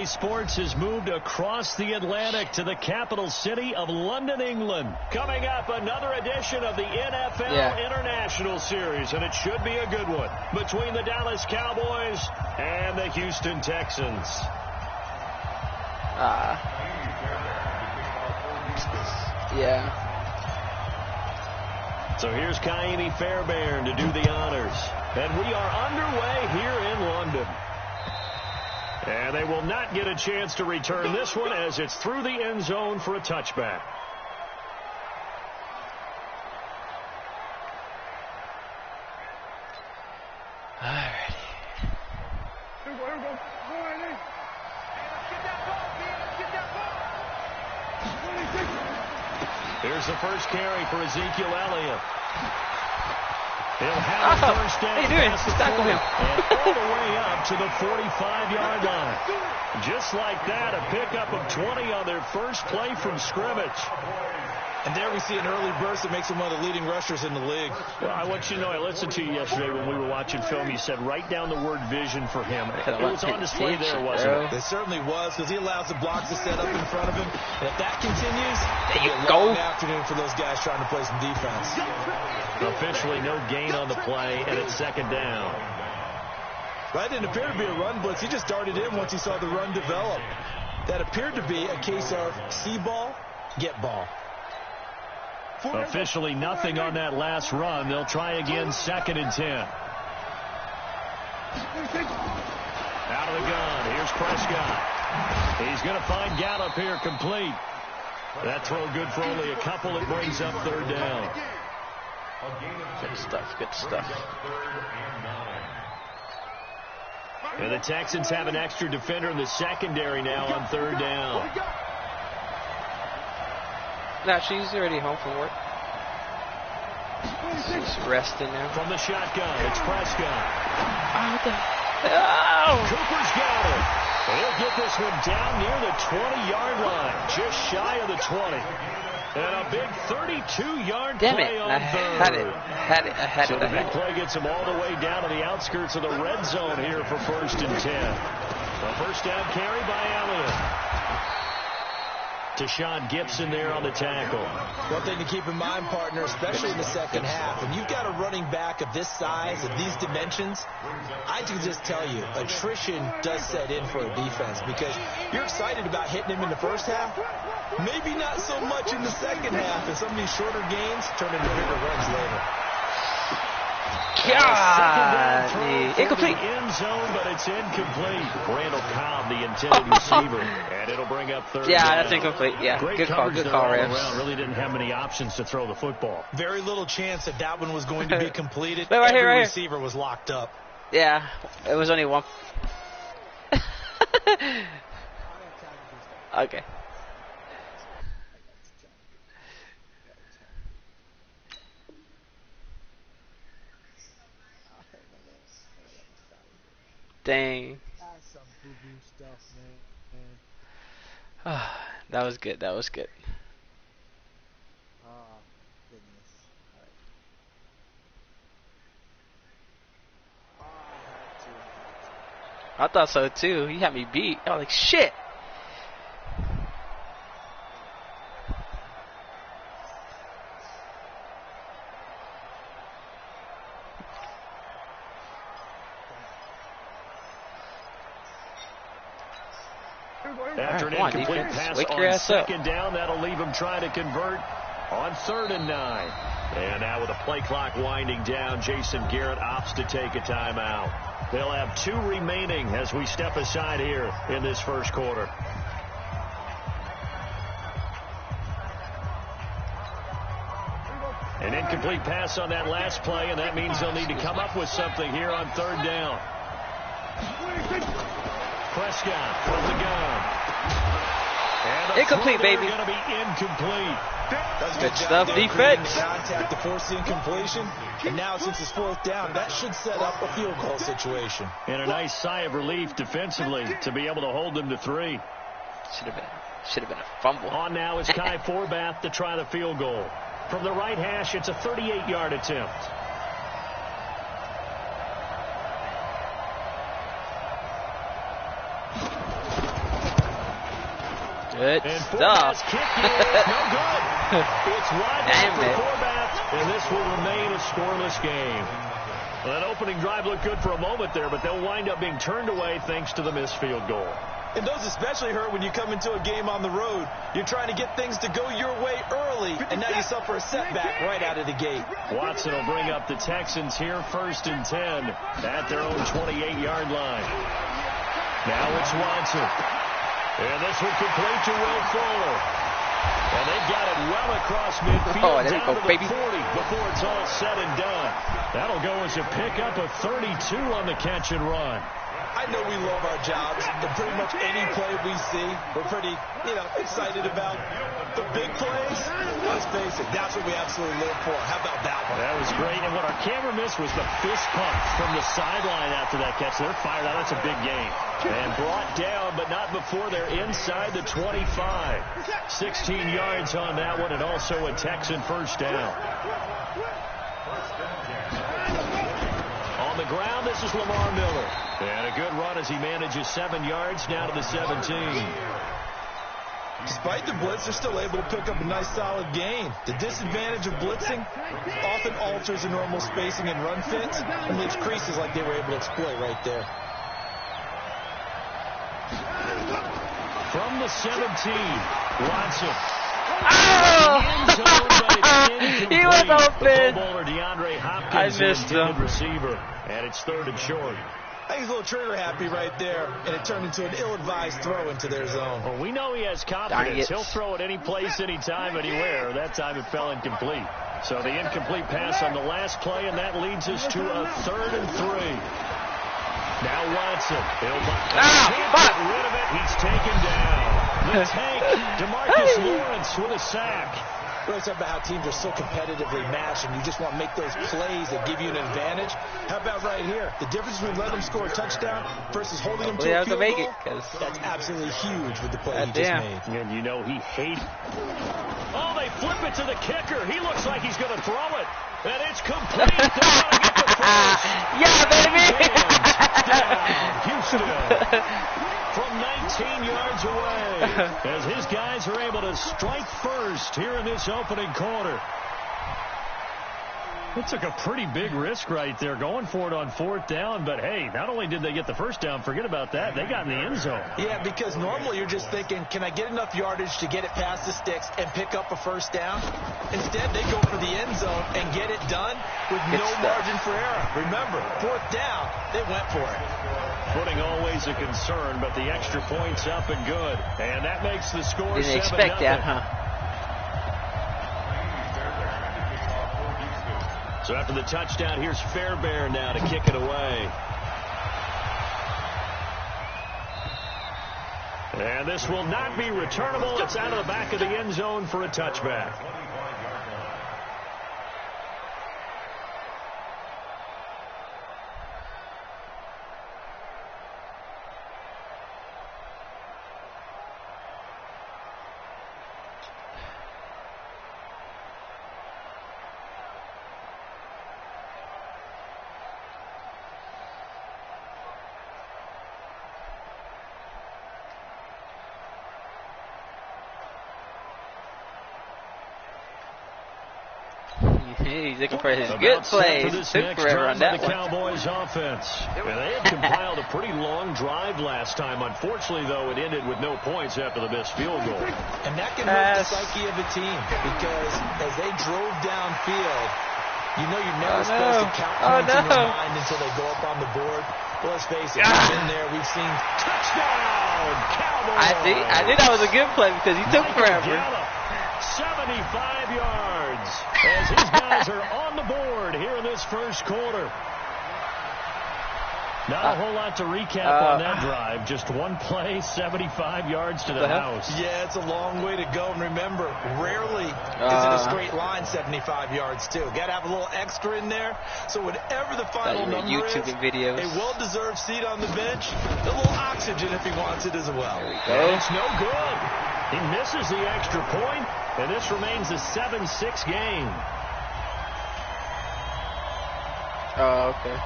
Sunday sports has moved across the Atlantic to the capital city of London, England. Coming up, another edition of the NFL International Series, and it should be a good one, between the Dallas Cowboys and the Houston Texans. So here's Kaimi Fairbairn to do the honors. And we are underway here in London. And they will not get a chance to return this one as it's through the end zone for a touchback. Alrighty. Here's the first carry for Ezekiel Elliott. He'll have a first down. How you doing? Just tackle him. And all the way up to the 45-yard line. Just like that, a pickup of 20 on their first play from scrimmage. And there we see an early burst that makes him one of the leading rushers in the league. Well, I want you to know, I listened to you yesterday when we were watching film. You said write down the word vision for him. It was on display there, wasn't it? It certainly was, because he allows the blocks to set up in front of him. And if that continues, there you go. Long afternoon for those guys trying to play some defense. Officially no gain on the play, and it's second down. That didn't appear to be a run blitz. He just darted in once he saw the run develop. That appeared to be a case of see ball, get ball. Officially nothing on that last run. They'll try again, 2nd and 10. Out of the gun. Here's Prescott. He's going to find Gallup here complete. That throw good for only a couple. It brings up 3rd down. Good stuff. Good stuff. And the Texans have an extra defender in the secondary now on 3rd down. No, she's already home from work. She's resting now. From the shotgun, it's Prescott. Cooper's got it. He'll get this one down near the 20-yard line, just shy of the 20. And a big 32-yard play on 3rd. I had so it. the big play gets him all the way down to the outskirts of the red zone here for 1st and 10. A first down carry by Elliott. Deshaun Gibson there on the tackle. One thing to keep in mind, partner, especially in the second half, when you've got a running back of this size, of these dimensions, I can just tell you, attrition does set in for a defense because you're excited about hitting him in the first half, maybe not so much in the second half, and some of these shorter gains turn into bigger runs later. God, incomplete. End zone, but it's incomplete. Randall Cobb, the intended receiver, and it'll bring up 3rd down. That's incomplete. Yeah, great good call, refs. Really didn't have many options to throw the football. Very little chance that one was going to be completed. Right Every here. receiver was locked up. Yeah, it was only one. Okay. Dang. That was good. That was good. I thought so too. He had me beat. I was like, shit. After an incomplete pass on 2nd down, that'll leave him trying to convert on 3rd and 9. And now with the play clock winding down, Jason Garrett opts to take a timeout. They'll have 2 remaining as we step aside here in this first quarter. An incomplete pass on that last play, and that means they'll need to come up with something here on 3rd down. Prescott from the gun. And incomplete, baby. Going to be incomplete. That's good stuff, defense. Contact to force the incompletion. And now, since it's 4th down, that should set up a field goal situation. And a nice sigh of relief defensively to be able to hold them to 3. Should have been a fumble. On now is Kai Forbath to try the field goal. From the right hash, it's a 38-yard attempt. Good and stuff. Kick is no good. It's wide Damn for it. Forbath, and this will remain a scoreless game. Well, that opening drive looked good for a moment there, but they'll wind up being turned away thanks to the missed field goal. And those especially hurt when you come into a game on the road. You're trying to get things to go your way early, and now you suffer a setback right out of the gate. Watson will bring up the Texans here, 1st and 10 at their own 28-yard line. Now it's Watson. And this will complete to Will Fuller. And they've got it well across midfield there down we go, to the baby. 40 before it's all said and done. That'll go as a pickup of 32 on the catch and run. I know we love our jobs, and pretty much any play we see, we're pretty, excited about. The big plays, let's face it, that's what we absolutely live for. How about that one? That was great, and what our camera missed was the fist pump from the sideline after that catch. They're fired out. That's a big game. And brought down, but not before they're inside the 25. 16 yards on that one, and also a Texan first down. On the ground, this is Lamar Miller. And a good run as he manages 7 yards down to the 17. Despite the blitz, they're still able to pick up a nice solid gain. The disadvantage of blitzing often alters the normal spacing and run fits and leaves creases like they were able to exploit right there. From the 17, Watson. Oh! He was open. DeAndre Hopkins, I missed him. Receiver, and it's 3rd and short. I think he's a little trigger happy right there, and it turned into an ill-advised throw into their zone. Well, we know he has confidence. He'll throw it any place, anytime, anywhere. That time it fell incomplete. So the incomplete pass on the last play, and that leads us to a 3rd and 3. Now Watson. He'll get rid of it. He's taken down. The tank, DeMarcus Lawrence with a sack. We're talking about how teams are so competitively matched, and you just want to make those plays that give you an advantage. How about right here? The difference between letting them score a touchdown versus holding them to a field goal, that's absolutely huge with the play he just made. And you know he hates. Oh, they flip it to the kicker. He looks like he's going to throw it. And it's complete. They're going to get the first. Yeah, baby. Down. Houston. From 19 yards away, as his guys are able to strike first here in this opening quarter. It took a pretty big risk right there going for it on 4th down, but hey, not only did they get the first down, forget about that, they got in the end zone. Yeah, because normally you're just thinking, can I get enough yardage to get it past the sticks and pick up a first down? Instead, they go for the end zone and get it done with no margin for error. Remember, 4th down, they went for it. Footing always a concern, but the extra point's up and good. And that makes the score 7-0. Didn't expect that, huh? So after the touchdown, here's Fairbairn now to kick it away. And this will not be returnable. It's out of the back of the end zone for a touchback. He's looking for his good plays. Took forever on that one. Cowboys offense. And they had compiled a pretty long drive last time. Unfortunately, though, it ended with no points after the missed field goal. And that can hurt the psyche of a team because as they drove downfield, you know you're never supposed to count points in your mind until they go up on the board. Well, let's face it, we've been there. We've seen touchdown, Cowboys. I think that was a good play because he took forever. 75 yards as his guys are on the board here in this first quarter. Not a whole lot to recap on that drive. Just one play, 75 yards to the house. Yeah, it's a long way to go. And remember, rarely is it a straight line 75 yards, too. Got to have a little extra in there. So whatever the final number YouTube is, videos. a well-deserved seat on the bench, a little oxygen if he wants it as well. There we go. And it's no good. He misses the extra point, and this remains a 7-6 game. Oh, okay.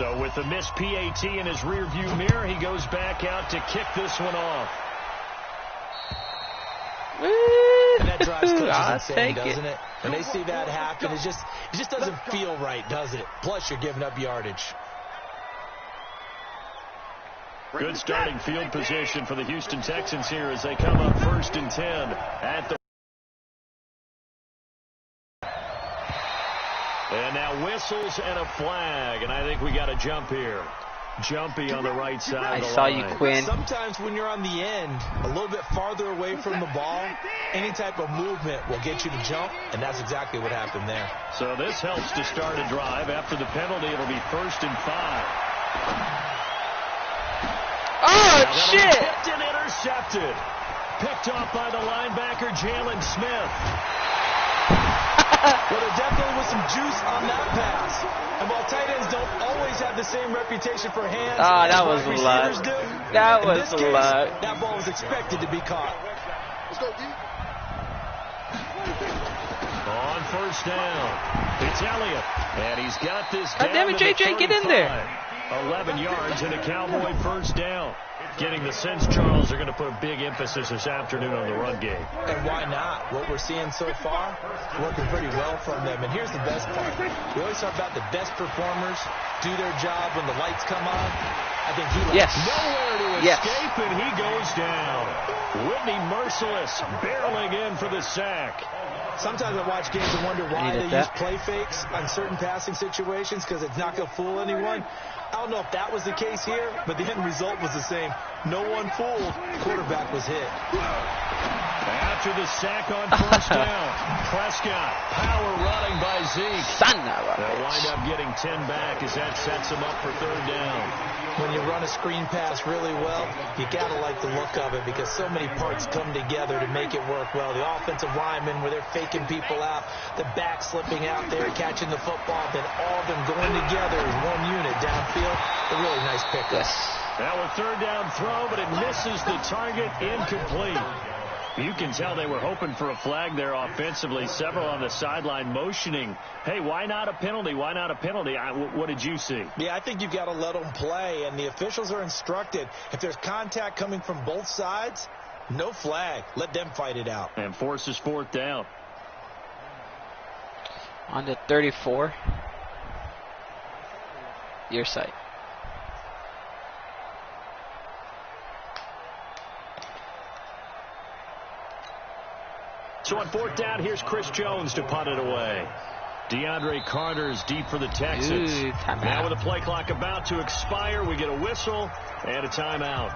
So with the missed PAT in his rearview mirror, he goes back out to kick this one off. And that drives coaches insane, doesn't it? When they see that happen, it just doesn't feel right, does it? Plus, you're giving up yardage. Good starting field position for the Houston Texans here as they come up 1st and 10 at the. And now whistles and a flag, and I think we got a jump here. Jumpy on the right side of the line. I saw you, Quinn. Sometimes when you're on the end, a little bit farther away from the ball, any type of movement will get you to jump, and that's exactly what happened there. So this helps to start a drive. After the penalty, it'll be 1st and 5. Oh, shit! Tipped and intercepted. Picked off by the linebacker, Jalen Smith. Well, there definitely was some juice on that pass. And while tight ends don't always have the same reputation for hands that as was wide luck. receivers do, That in was this case, luck. that ball was expected to be caught. Let's go, D. On 1st down, it's Elliott. And he's got this down. God damn it, JJ, get in there. 11 yards and a Cowboy 1st down. Getting the sense, Charles, they're going to put a big emphasis this afternoon on the run game. And why not? What we're seeing so far, working pretty well from them. And here's the best part. We always talk about the best performers do their job when the lights come on. I think he nowhere to escape, and he goes down. Whitney Merciless barreling in for the sack. Sometimes I watch games and wonder why they use play fakes on certain passing situations because it's not going to fool anyone. I don't know if that was the case here, but the end result was the same. No one fooled. Quarterback was hit. After the sack on 1st down, Prescott, power running by Zeke. They'll wind up getting 10 back as that sets him up for 3rd down. When you run a screen pass really well, you got to like the look of it because so many parts come together to make it work well. The offensive linemen where they're faking people out, the back slipping out there, catching the football, then all of them going together as one unit downfield. A really nice pickup. Now a 3rd down throw, but it misses the target, incomplete. You can tell they were hoping for a flag there offensively. Several on the sideline motioning, hey, why not a penalty? Why not a penalty? What did you see? Yeah, I think you've got to let them play, and the officials are instructed. If there's contact coming from both sides, no flag. Let them fight it out. And forces 4th down. On to 34. Your side. So on 4th down, here's Chris Jones to punt it away. DeAndre Carter's deep for the Texans. Now with the play clock about to expire, we get a whistle and a timeout.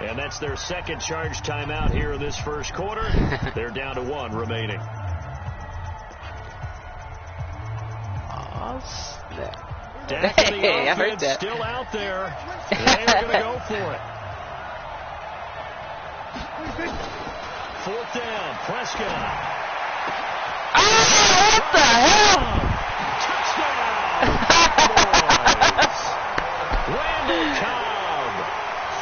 And that's their 2nd charge timeout here in this 1st quarter. They're down to 1 remaining. Dak in the offense, still out there. They're going to go for it. 4th down, Prescott. Oh, what the hell? Touchdown, Randall Cobb,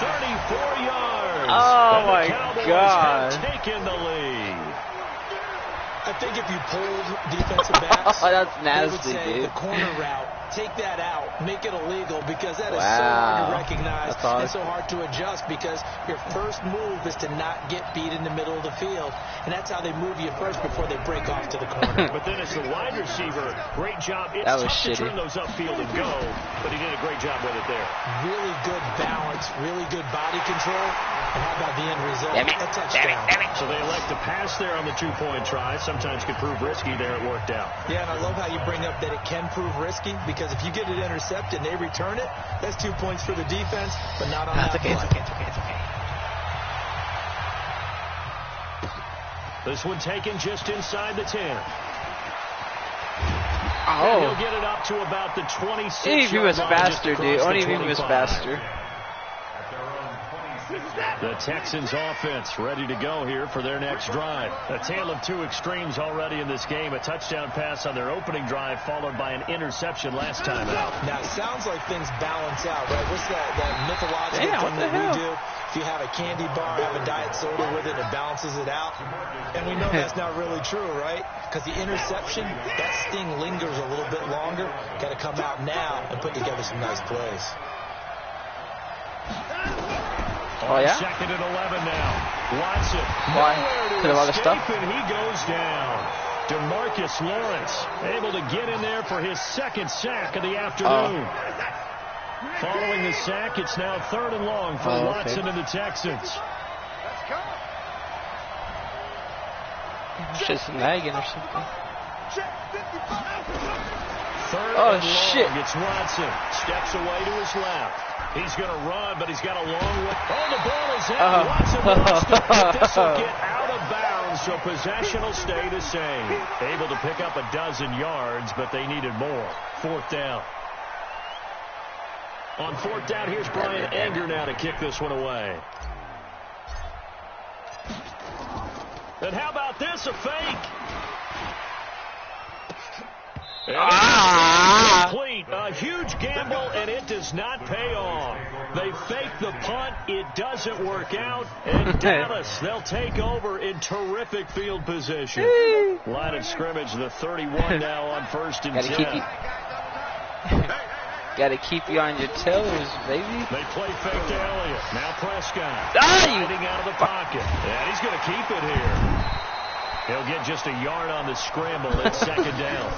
34 yards. Oh, and my the Cowboys God. have taken the lead. I think if you pulled defensive backs, that's nasty, they would say dude. the corner route, take that out, make it illegal because that is so hard to recognize and so hard to adjust because your first move is to not get beat in the middle of the field, and that's how they move you first before they break off to the corner. But then as the wide receiver, great job. It's tough to turn those upfield and go, but he did a great job with it there. Really good balance, really good body control, and how about the end result? A touchdown. So they elect to pass there on the 2-point try. Sometimes could prove risky. There it worked out. Yeah, and I love how you bring up that it can prove risky because if you get it intercepted and they return it, that's 2 points for the defense, but not on that play. It's okay. This one taken just inside the 10. Oh. And he'll get it up to about the 26. Only if he was faster, dude. Only if he was faster. The Texans offense ready to go here for their next drive. A tale of 2 extremes already in this game. A touchdown pass on their opening drive followed by an interception last time out. Now, it sounds like things balance out, right? What's that mythological thing that we do? if you have a candy bar, have a diet soda with it, it balances it out. And we know that's not really true, right? Because the interception, that sting lingers a little bit longer. Got to come out now and put together some nice plays. Oh, yeah? Second and 11 now. Watson. Why? To the other stuff? And he goes down. DeMarcus Lawrence able to get in there for his second sack of the afternoon. Following the sack, it's now 3rd and long for Watson and the Texans. Just lagging or something. Third oh, and shit. Long. It's Watson. Steps away to his left. He's going to run, but he's got a long way. Oh, the ball is in. Watson wants to put this will get out of bounds, so possession will stay the same. Able to pick up 12 yards, but they needed more. 4th down. On 4th down, here's Brian Anger now to kick this one away. And how about this, a fake? Complete. A huge gamble, and it does not pay off. They fake the punt. It doesn't work out. And Dallas, they'll take over in terrific field position. Line of scrimmage, the 31 now on 1st and 10. Gotta keep you on your toes, baby. They play fake to Elliott. Now Prescott. Riding out of the pocket. And he's going to keep it here. He'll get just a yard on the scramble. It's 2nd down.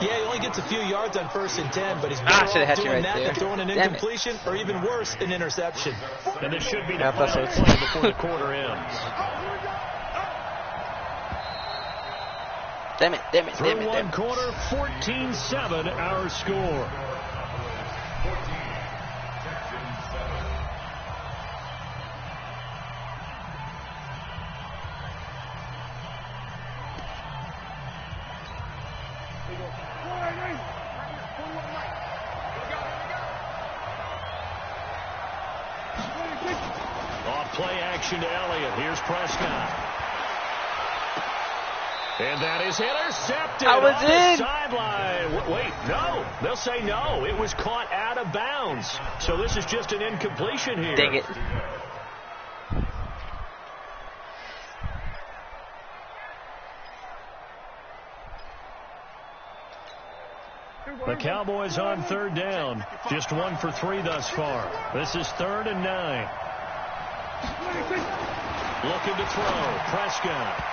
Yeah, he only gets a few yards on 1st and 10, but he's better off doing that than throwing an incompletion or even worse, an interception. And this should be the final play before the quarter ends. Damn it. Through one quarter, 14-7 our score. Play action to Elliott. Here's Prescott. And that is intercepted on the sideline. Wait, no. They'll say no. It was caught out of bounds. So this is just an incompletion here. Dang it. The Cowboys on 3rd down. Just 1 for 3 thus far. This is 3rd and 9. Looking to throw. Prescott.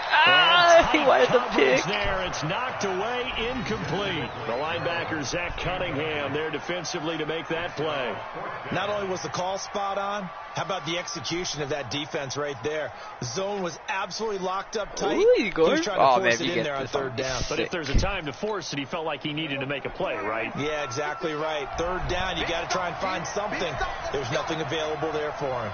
He wanted the pick. There. It's knocked away, incomplete. The linebacker, Zach Cunningham, there defensively to make that play. Not only was the call spot on, how about the execution of that defense right there? The zone was absolutely locked up tight. Ooh, he was trying to force it in there on 3rd down. But if there's a time to force it, he felt like he needed to make a play, right? Yeah, exactly right. 3rd down, you got to try and find something. There's nothing available there for him.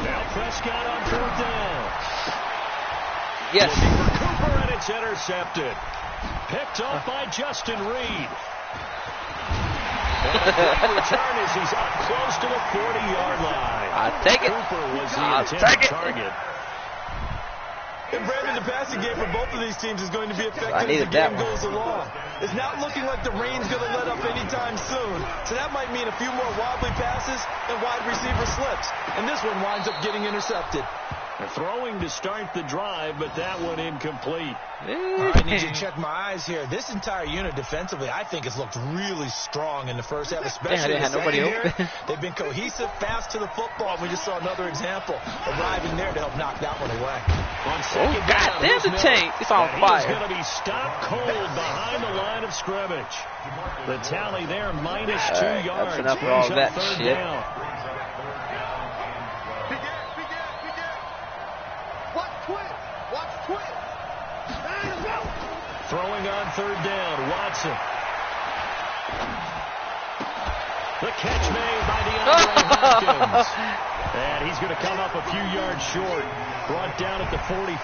Now Prescott on 4th down. Yes. Looking for Cooper, and it's intercepted. Picked off by Justin Reed. And a quick return as he's up close to the 40-yard line. I'll take it. Cooper was the intended target. And Brandon, the passing game for both of these teams is going to be effective as the game goes along. It's not looking like the rain's going to let up anytime soon. So that might mean a few more wobbly passes and wide receiver slips. And this one winds up getting intercepted. They're throwing to start the drive, but that one incomplete. I need you to check my eyes here. This entire unit defensively, I think, has looked really strong in the first half, especially in the secondary. They've been cohesive, fast to the football. We just saw another example arriving there to help knock that one away. On second down, there's the tank. It's on fire. He's going to be stopped cold behind the line of scrimmage. The tally there, minus 2 yards. That's enough for all that shit. Down. Throwing on 3rd down, Watson. The catch made by DeAndre Hopkins. And he's going to come up a few yards short. Brought down at the 45.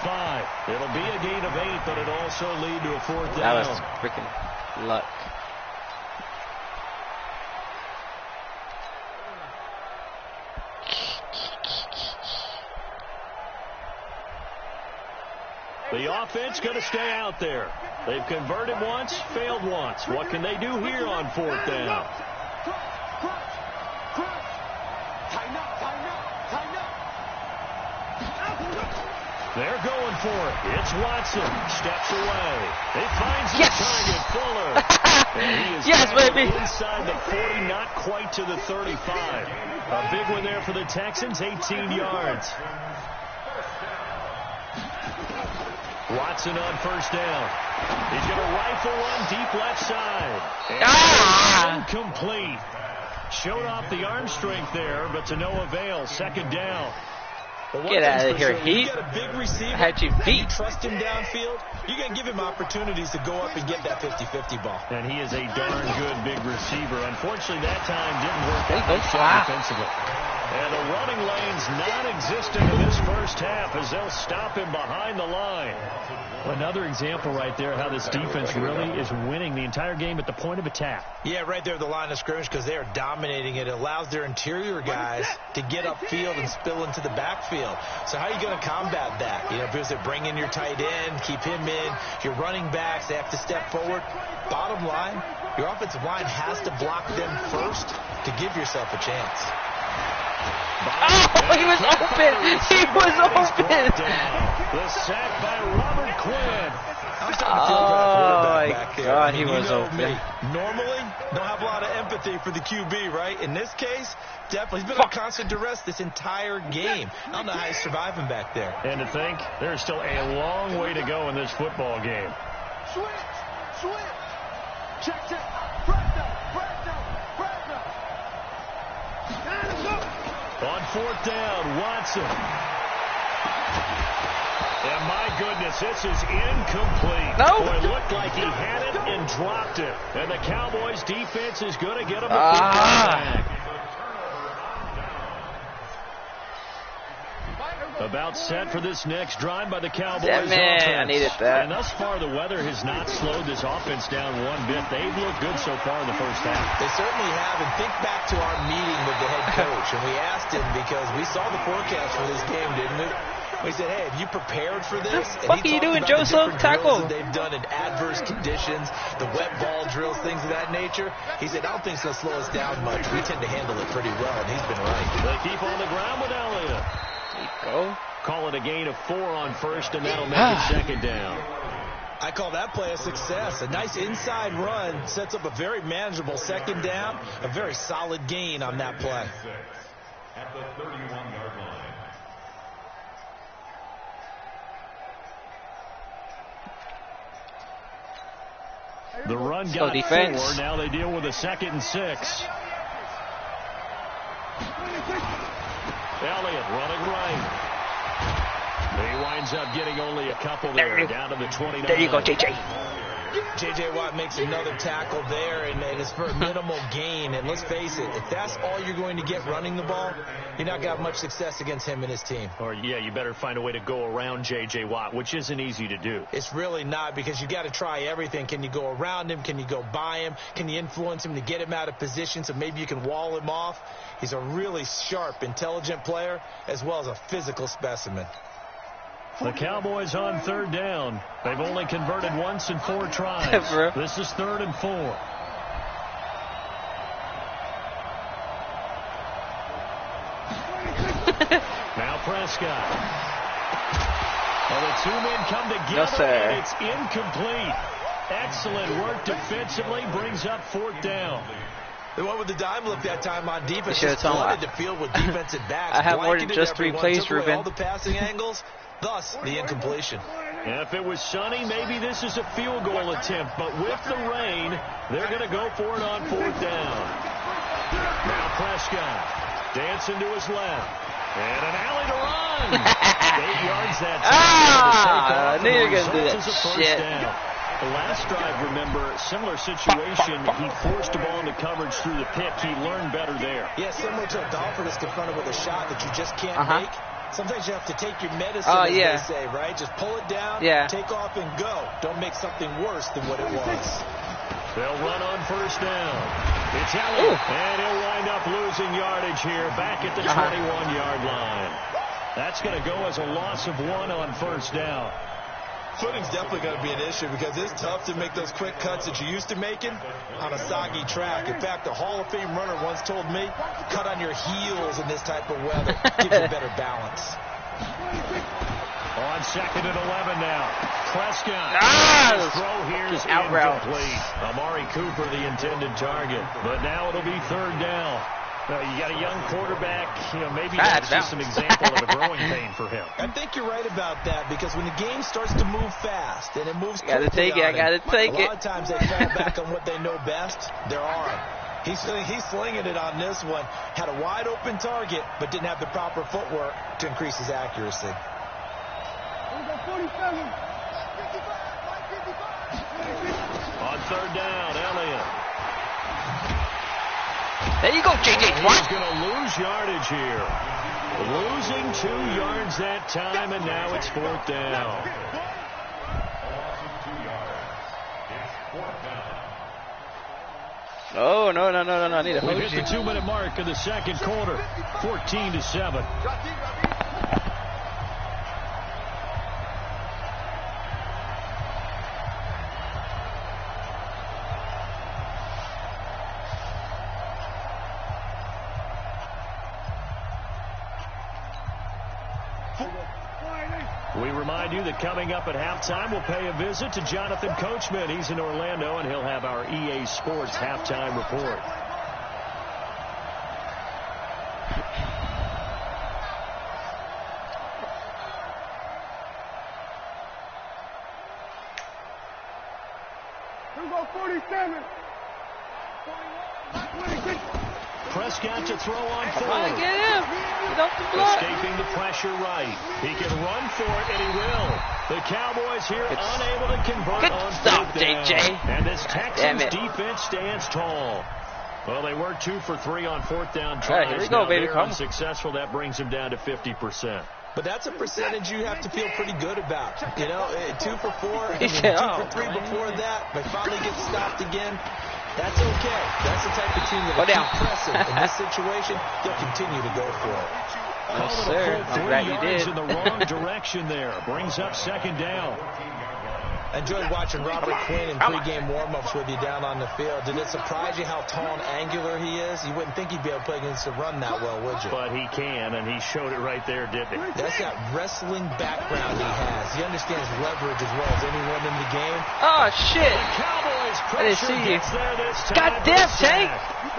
It'll be a gain of 8, but it'll also lead to a 4th down. That was freaking luck. The offense going to stay out there. They've converted once, failed once. What can they do here on 4th down? They're going for it. It's Watson. Steps away. He finds the target, Fuller. And he is baby. Inside the 40, not quite to the 35. A big one there for the Texans, 18 yards. Watson on 1st down. He's going to rifle one deep left side. And incomplete. Showed off the arm strength there, but to no avail. 2nd down. Get out of here, Heat. Got a big receiver. I had you beat. You trust him downfield, you're going to give him opportunities to go up and get that 50-50 ball. And he is a darn good big receiver. Unfortunately, that time didn't work out defensively. And the running lane's non-existent in this first half as they'll stop him behind the line. Another example right there how this defense really is winning the entire game at the point of attack. Yeah, right there at the line of scrimmage because they are dominating it. It allows their interior guys to get upfield and spill into the backfield. So how are you going to combat that? You know, because they bring in your tight end, keep him in. Your running backs, they have to step forward. Bottom line, your offensive line has to block them first to give yourself a chance. Oh, he was open. He was open. The sack by Robert Quinn. Oh, my God, he was open. Normally, don't have a lot of empathy for the QB, right? In this case, definitely. He's been on constant duress this entire game. I don't know how he's surviving back there. And to think, there's still a long way to go in this football game. Switch. Check. On 4th down, Watson. And my goodness, this is incomplete. No. Boy, it looked like he had it and dropped it. And the Cowboys defense is going to get him the football back. About set for this next drive by the Cowboys offense. I needed that. And thus far, the weather has not slowed this offense down one bit. They've looked good so far in the first half. They certainly have. And think back to our meeting with the head coach. And we asked him because we saw the forecast for this game, didn't we? We said, hey, have you prepared for this? What are you doing, Joseph? Tackle. They've done in adverse conditions, the wet ball drills, things of that nature. He said, I don't think it's going to slow us down much. We tend to handle it pretty well, and he's been right. They keep on the ground with Elliott. Go. Call it a gain of 4 on 1st, and that'll make it 2nd down. I call that play a success. A nice inside run sets up a very manageable 2nd down. A very solid gain on that play. At the 31-yard line. The run got 4. Now they deal with a 2nd and 6. Elliott running right. He winds up getting only a couple there, down to the 29. There you go, J.J. J.J. Watt makes another tackle there, and it's for a minimal gain. And let's face it, if that's all you're going to get running the ball, you're not going to have much success against him and his team. Or, yeah, you better find a way to go around J.J. Watt, which isn't easy to do. It's really not, because you got to try everything. Can you go around him? Can you go by him? Can you influence him to get him out of position so maybe you can wall him off? He's a really sharp, intelligent player, as well as a physical specimen. The Cowboys on 3rd down. They've only converted once in 4 tries. This is 3rd and 4. Now Prescott. Well, the 2 men come together, and it's incomplete. Excellent work defensively, brings up 4th down. They went with the dime look that time on defense. Just flooded the field with defensive backs. I have more than just 3 plays, Ruben. All the passing angles. Thus, the incompletion. And if it was sunny, maybe this is a field goal attempt. But with the rain, they're going to go for it on 4th down. Now Prescott dancing to his left. And an alley to run. 8 yards that time. I knew you were going to do that shit. The last drive, remember, similar situation. He forced the ball into coverage through the pick. He learned better there. Yeah, similar to a golfer that's confronted with a shot that you just can't make. Sometimes you have to take your medicine, as they say, right? Just pull it down, take off, and go. Don't make something worse than what it was. They'll run on 1st down. It's Elliott, and he'll wind up losing yardage here back at the 21-yard line. That's going to go as a loss of 1 on 1st down. Footing's definitely going to be an issue because it's tough to make those quick cuts that you're used to making on a soggy track. In fact, a Hall of Fame runner once told me, cut on your heels in this type of weather. Gives you better balance. On second and 11 now. Prescott. Ah, throw here is incomplete. Amari Cooper, the intended target. But now it'll be third down. You got a young quarterback. Maybe that's just an example of a growing pain for him. I think you're right about that because when the game starts to move fast and it moves quickly, I gotta take it. A lot of times they fall back on what they know best, their arm. He's slinging it on this one. Had a wide open target, but didn't have the proper footwork to increase his accuracy. On third down, Elliott. There you go, JJ. He's going to lose yardage here. Losing 2 yards that time, and now it's fourth down. Oh, no. I need to hold you. We hit the 2-minute mark of the second quarter. 14-7. We remind you that coming up at halftime, we'll pay a visit to Jonathan Coachman. He's in Orlando, and he'll have our EA Sports halftime report. Here go 47. Prescott to throw on Come on, third. get him. Get off the block. Escaping the pressure right. He can run for it, and he will. The Cowboys here unable to convert Good on stuff, fourth down. JJ. And this Texans Damn it. defense stands tall. Well, they were 2 for 3 on fourth down tries. All right, here we go, now baby. they're Come. unsuccessful. That brings him down to 50%. But that's a percentage you have to feel pretty good about. 2 for 4, He said, 2 for 3 before that. But finally get stopped again. That's okay. That's the type of team that will keep pressing. In this situation, they'll continue to go for it. No, sir. I'm glad you did. In the wrong direction there. Brings up second down. I enjoyed watching Robert Quinn in pregame warm-ups with you down on the field. Did it surprise you how tall and angular he is? You wouldn't think he'd be able to play against the run that well, would you? But he can, and he showed it right there, didn't he? That's that wrestling background he has. He understands leverage as well as anyone in the game. Oh, shit. The Cowboys I didn't see you. gets there this time. Goddamn, Tank.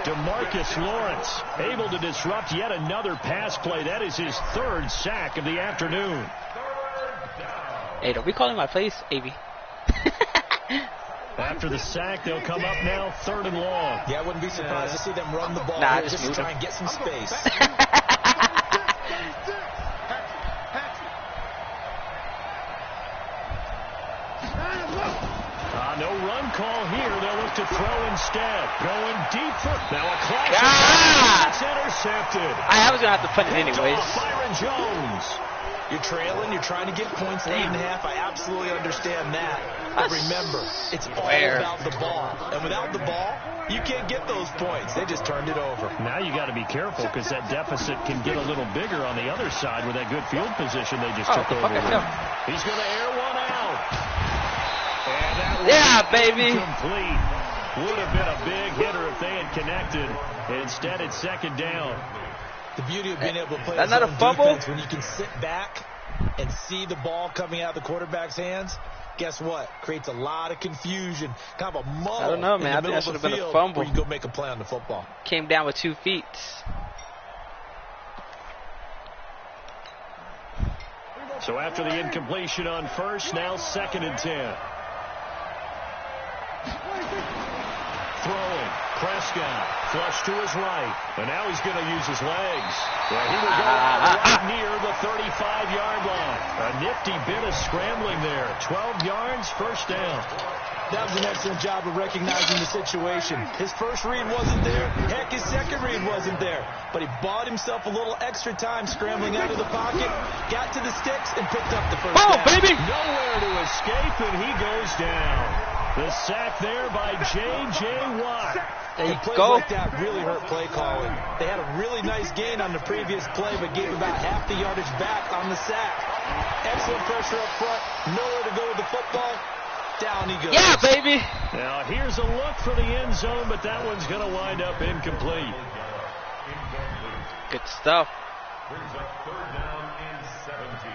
DeMarcus Lawrence able to disrupt yet another pass play. That is his third sack of the afternoon. Hey, don't be calling my place, AB. After the sack, they'll come up now, third and long. Yeah, I wouldn't be surprised to see them run the ball Nah, here just to try and get some space. No run call here. They'll look to throw instead. Going deep for now a clash. It's intercepted. I was gonna have to put it anyways. Byron Jones. You're trailing. You're trying to get points at 8.5. I absolutely understand that. But remember, it's all about the ball. And without the ball, you can't get those points. They just turned it over. Now you got to be careful because that deficit can get a little bigger on the other side with that good field position they just took over. He's going to air one out. And that baby. Complete. Would have been a big hitter if they had connected. Instead, it's second down. The beauty of being able to play That's not a fumble. Defense, when you can sit back and see the ball coming out of the quarterback's hands, guess what? Creates a lot of confusion. Kind of a muddle. I don't know, man. I think that should have been a fumble. Where you go make a play on the football. Came down with 2 feet. So after the incompletion on first, now second and 10. Throwing. Prescott. Flush to his right. And now he's going to use his legs. Well, he will go right near the 35-yard line. A nifty bit of scrambling there. 12 yards, first down. That was an excellent job of recognizing the situation. His first read wasn't there. Heck, his second read wasn't there. But he bought himself a little extra time scrambling out of the pocket, got to the sticks, and picked up the first down. Baby! Nowhere to escape, and he goes down. The sack there by J.J. Watt. There you Plays go. like that really hurt play calling. They had a really nice gain on the previous play, but gave about half the yardage back on the sack. Excellent pressure up front. Nowhere to go with the football. Down he goes. Yeah, baby. Now here's a look for the end zone, but that one's going to wind up incomplete. Good stuff. Brings up third down and 17.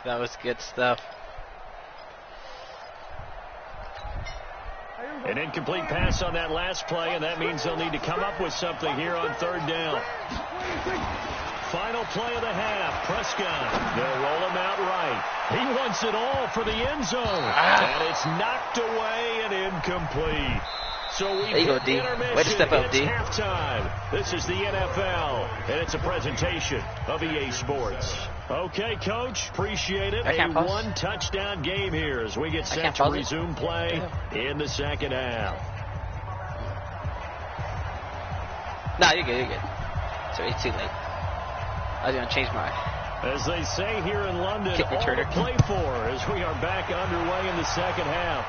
That was good stuff. An incomplete pass on that last play, and that means they'll need to come up with something here on third down. Final play of the half. Prescott. They'll roll him out right. He wants it all for the end zone. And it's knocked away and incomplete. So we there you go, D. Way to step up, D. Halftime. This is the NFL, and it's a presentation of EA Sports. Okay, Coach, appreciate it. A one-touchdown game here as we get set to resume play in the second half. Nah, you're good, you're good. So it's too late. I was going to change my... As they say here in London, all to play for as we are back underway in the second half.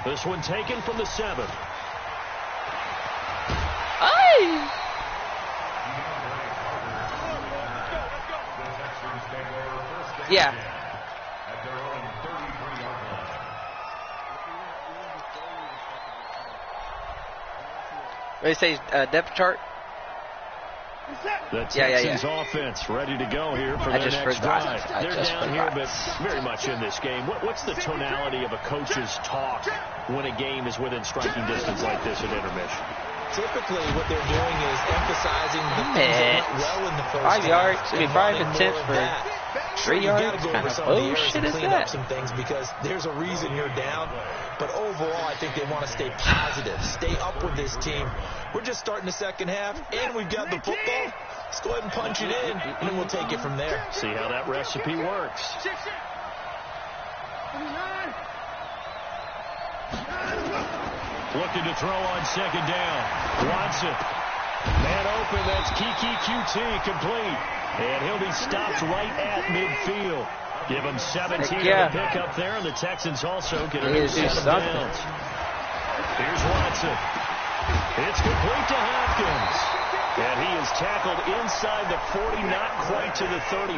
This one taken from the 7. Aye! Yeah. What do you say, depth chart? The Texans offense ready to go here for their next drive. They're down here, but very much in this game. What's the tonality of a coach's talk when a game is within striking distance like this at intermission? Typically, what they're doing is emphasizing the things that went well in the first 5 yards. half. I mean, 5 attempts for 3 yards. What kind of bullshit is that? Some things because there's a reason you're down. But overall, I think they want to stay positive, stay up with this team. We're just starting the second half, and we've got the football. Let's go ahead and punch it in, and then we'll take it from there. See how that recipe works. Looking to throw on second down. Watson. Man open, that's Kiki QT complete. And he'll be stopped right at midfield. Give him 17 on the pickup there, and the Texans also get a new 7 downs. Here's Watson. It's complete to Hopkins. And he is tackled inside the 40, not quite to the 35.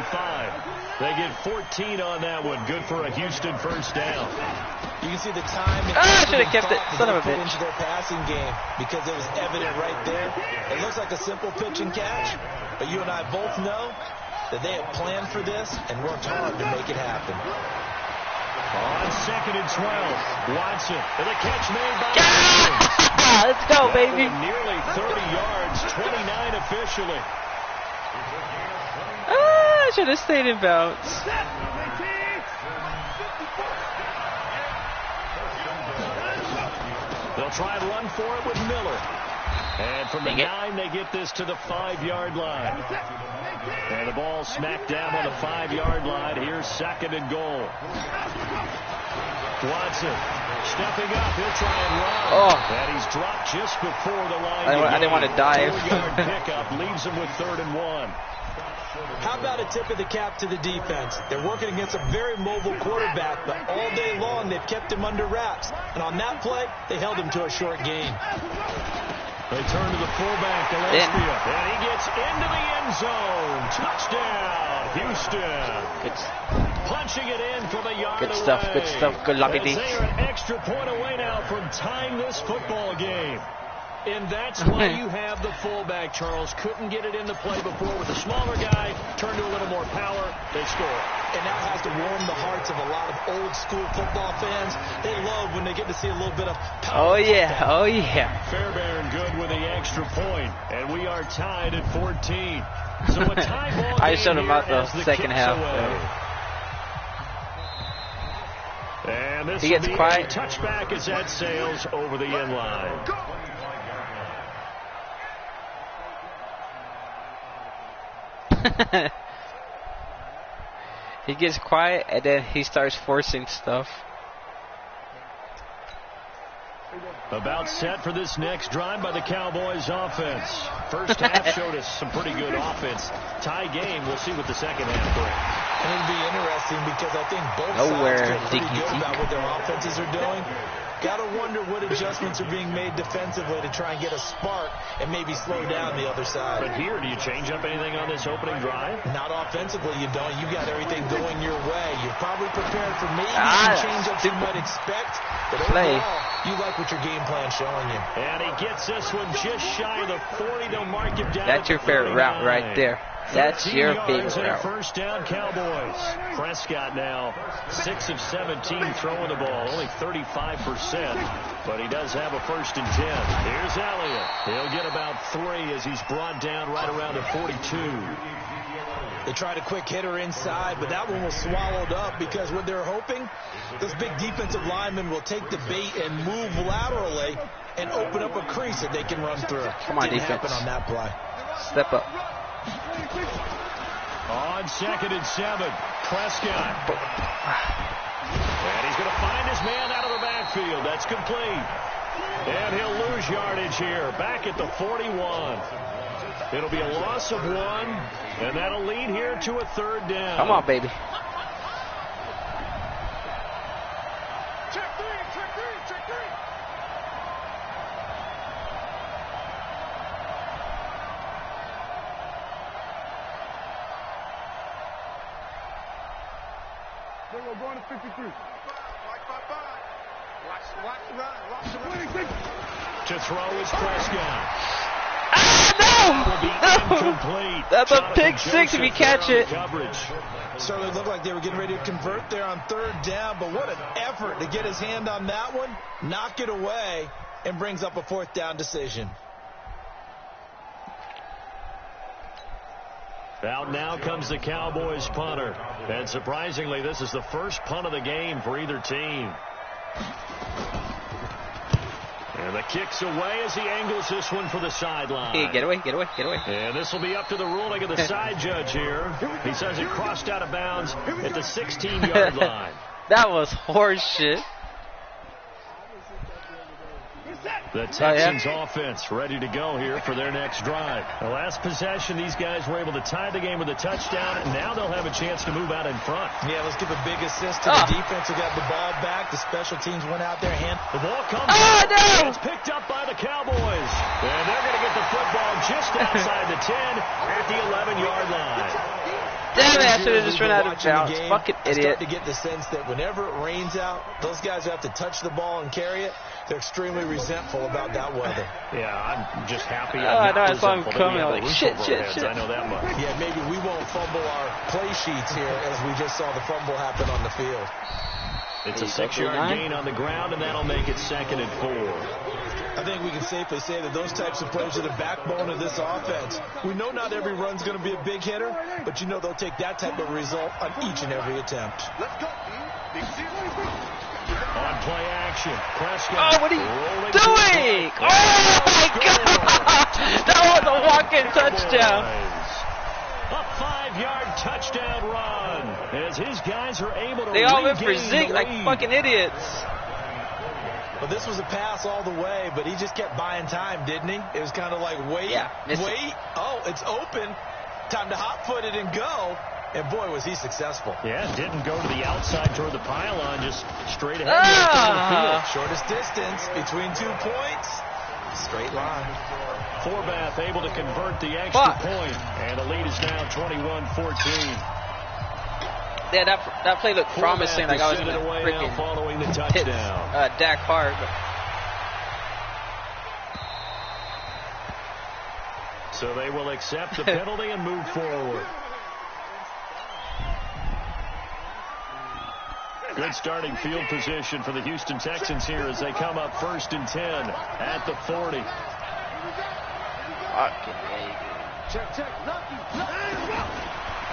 They get 14 on that one. Good for a Houston first down. You can see the time I should have kept it. Son of a bitch. Into their passing game because it was evident right there. It looks like a simple pitch and catch, but you and I both know that they have planned for this and worked hard to make it happen. On second and 12, Watson and a catch made by Let's go, baby. Nearly 30 yards, 29 officially. I should have stayed in bounds. They'll try and run for it with Miller. And from the 9, they get this to the 5-yard line. And the ball smacked down on the 5-yard line. Here's second and goal. Watson stepping up. He'll try and run. And he's dropped just before the line. I didn't want to dive. 4-yard pickup leaves him with 3rd and 1. How about a tip of the cap to the defense? They're working against a very mobile quarterback, but all day long they've kept him under wraps. And on that play, they held him to a short gain. They turn to the fullback, Gillespie, and he gets into the end zone. Touchdown, Houston. Punching it in from a yard away. Good stuff, good stuff. Good lucky D. They are an extra point away now from tying this football game. And that's why you have the fullback, Charles. Couldn't get it into play before with a smaller guy. Turned to a little more power. They score. And that has to warm the hearts of a lot of old school football fans. They love when they get to see a little bit of power. Oh, yeah. Oh, yeah. Fairbairn good with the extra point. And we are tied at 14. So a tie ball I showed him out the second half. And this he gets quiet. Touchback as that sails over the end line. He gets quiet and then he starts forcing stuff. About set for this next drive by the Cowboys offense. First half showed us some pretty good offense. Tie game. We'll see what the second half brings. And it'll be interesting because I think both sides feel pretty good about what their offenses are doing. Got to wonder what adjustments are being made defensively to try and get a spark and maybe slow down the other side. But here, do you change up anything on this opening drive? Not offensively, you don't. You got everything going your way. You're probably prepared for maybe some change-ups you might expect. But overall, you like what your game plan's showing you. And he gets this one just shy of the 40. They'll mark him down. That's your favorite route right there. That's your favorite route. First down, Cowboys. Prescott now 6 of 17 throwing the ball, only 35%, but he does have a 1st and 10. Here's Elliott. He'll get about 3 as he's brought down right around the 42. They tried a quick hitter inside, but that one was swallowed up because what they're hoping, those big defensive linemen will take the bait and move laterally and open up a crease that they can run through. Come on, Didn't defense. happen on that play. Step up. On 2nd and 7, Prescott. And he's going to find his man out of the backfield. That's complete. And he'll lose yardage here, back at the 41. It'll be a loss of 1, and that'll lead here to a 3rd down. Come on, baby. Check three. We're going to 53. To throw is Prescott. No! That's a pick 6 if you catch it. Certainly looked like they were getting ready to convert there on 3rd down, but what an effort to get his hand on that one, knock it away, and brings up a 4th down decision. Out now comes the Cowboys punter. And surprisingly, this is the first punt of the game for either team. And the kick's away as he angles this one for the sideline. Hey, get away. And this will be up to the ruling of the side judge here. He says it crossed out of bounds at the 16-yard line. That was horse shit. The Texans offense ready to go here for their next drive. The last possession, these guys were able to tie the game with a touchdown, and now they'll have a chance to move out in front. Yeah, let's give a big assist to the defense who got the ball back. The special teams went out there. The ball comes no! It's picked up by the Cowboys. And they're going to get the football just outside the 10 at the 11-yard line. Damn it, I should have just run out of bounds. Fucking idiot. To get the sense that whenever it rains out, those guys who have to touch the ball and carry it, they're extremely resentful about that weather. Yeah, I'm just happy. I know, I saw him coming. I was like, shit. I know that much. Yeah, maybe we won't fumble our play sheets here as we just saw the fumble happen on the field. It's a 6-yard gain on the ground, and that'll make it 2nd and 4. I think we can safely say that those types of plays are the backbone of this offense. We know not every run's going to be a big hitter, but you know they'll take that type of result on each and every attempt. Let's go. On play action, Prescott. Oh, what are you doing? Oh, my God. That was a walk-in touchdown. A 5-yard touchdown run as his guys are able to They all went for regain zig the like lead. fucking idiots. Well, this was a pass all the way, but he just kept buying time, didn't he? It was kind of like, wait. Oh, it's open. Time to hot-foot it and go. And, boy, was he successful. Yeah, didn't go to the outside toward the pylon, just straight ahead. Shortest distance between 2 points. Straight line. Forbath able to convert the extra point, and the lead is now 21-14. Yeah, that play looked promising. Like I was going to freaking following the touchdown. hit Dak hard. But so they will accept the penalty and move forward. Good starting field position for the Houston Texans here as they come up 1st and 10 at the 40.